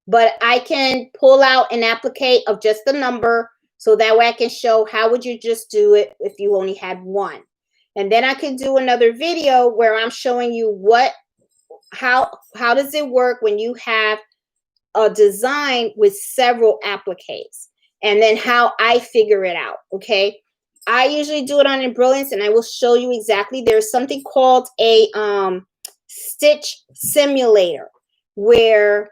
Speaker 1: But I can pull out an applique of just the number so that way I can show how would you just do it if you only had one. And then I can do another video where I'm showing you how does it work when you have a design with several appliques, and then how I figure it out. Okay, I usually do it on Brilliance, and I will show you exactly. There's something called a stitch simulator where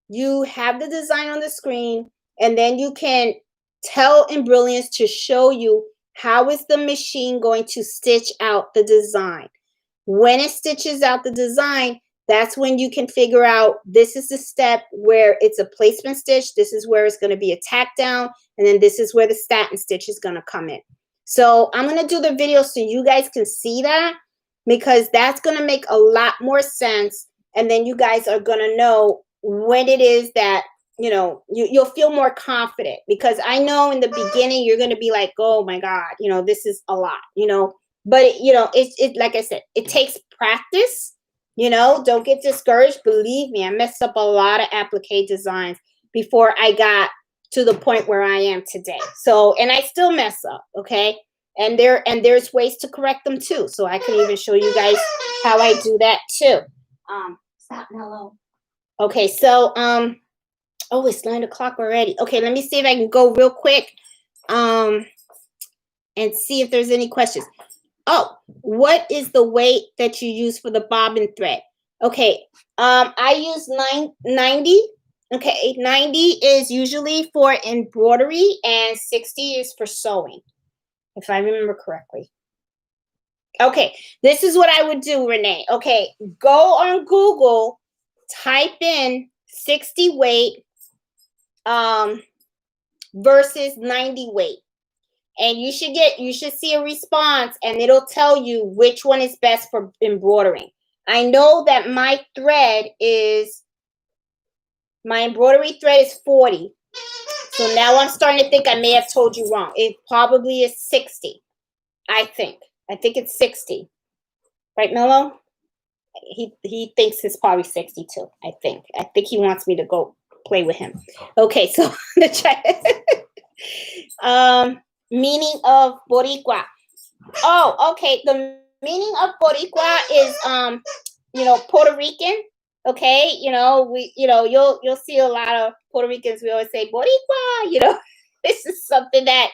Speaker 1: you have the design on the screen, and then you can tell Brilliance to show you how is the machine going to stitch out the design. When it stitches out the design, that's when you can figure out this is the step where it's a placement stitch. This is where it's going to be a tack down. And then this is where the satin stitch is going to come in. So I'm going to do the video so you guys can see that, because that's going to make a lot more sense. And then you guys are going to know when it is that, you know, you'll feel more confident, because I know in the beginning you're going to be like, oh my God, you know, this is a lot, you know, but you know, it like I said, it takes practice, you know, don't get discouraged. Believe me, I messed up a lot of applique designs before I got to the point where I am today. So, and I still mess up. Okay. And there's ways to correct them too. So I can even show you guys how I do that too. Stop, Mello. Okay. So, oh, it's 9 o'clock already. Okay. Let me see if I can go real quick, and see if there's any questions. Oh, what is the weight that you use for the bobbin thread? Okay. I use 90. Okay. 90 is usually for embroidery and 60 is for sewing, if I remember correctly. Okay, this is what I would do, Renee. Okay, go on Google, type in 60 weight versus 90 weight. And you should see a response, and it'll tell you which one is best for embroidering. I know that my embroidery thread is 40. So now I'm starting to think I may have told you wrong. It probably is 60, I think. I think it's 60. Right, Mello? He thinks it's probably 62, I think. I think he wants me to go play with him. Okay, so the chat. Meaning of Boricua. Oh, okay. The meaning of Boricua is you know, Puerto Rican. Okay, you know, you'll see a lot of Puerto Ricans, we always say Boricua, you know. This is something that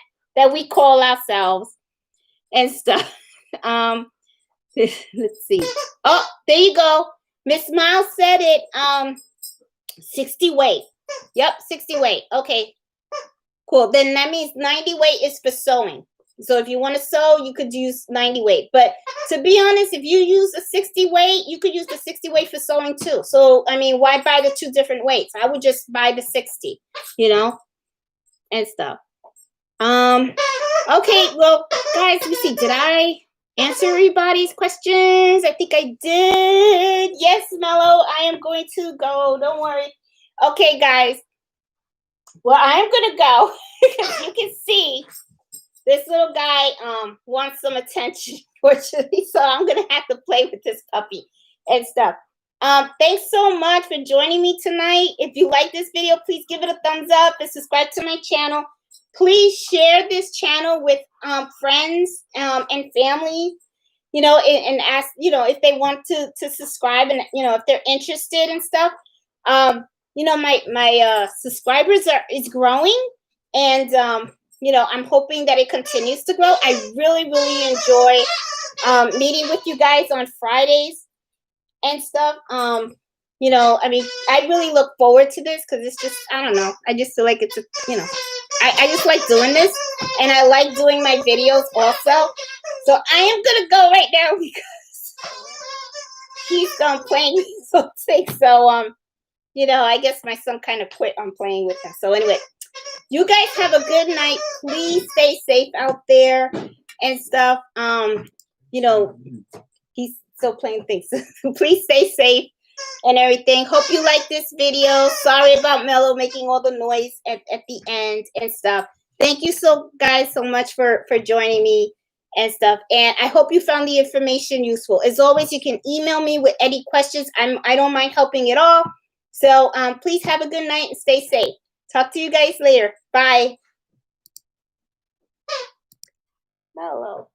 Speaker 1: we call ourselves and stuff. Let's see. Oh, there you go. Miss Miles said it. 60 weight. Yep, 60 weight. Okay, cool. Then that means 90 weight is for sewing. So if you want to sew, you could use 90 weight. But to be honest, if you use a 60 weight, you could use the 60 weight for sewing too. So, I mean, why buy the two different weights? I would just buy the 60, you know, and stuff. Okay, well, guys, let me see. Did I answer everybody's questions? I think I did. Yes, Mello, I am going to go. Don't worry. Okay, guys. Well, I am going to go because you can see this little guy wants some attention, fortunately. So I'm going to have to play with this puppy and stuff. Thanks so much for joining me tonight. If you like this video, please give it a thumbs up and subscribe to my channel. Please share this channel with friends and family, you know, and ask, you know, if they want to subscribe, and, you know, if they're interested and stuff. You know, my subscribers is growing, and you know, I'm hoping that it continues to grow. I really enjoy meeting with you guys on Fridays and stuff. You know, I mean, I really look forward to this because it's just, I don't know, I just feel like it's a, you know, I just like doing this, and I like doing my videos also. So I am gonna go right now because he's playing so sick. So you know, I guess my son kind of quit on playing with him. So anyway, you guys have a good night. Please stay safe out there and stuff. You know, he's still playing things. Please stay safe and everything. Hope you like this video. Sorry about Mello making all the noise at the end and stuff. Thank you guys so much for joining me and stuff. And I hope you found the information useful. As always, you can email me with any questions. I don't mind helping at all. So please have a good night and stay safe. Talk to you guys later. Bye. Mello.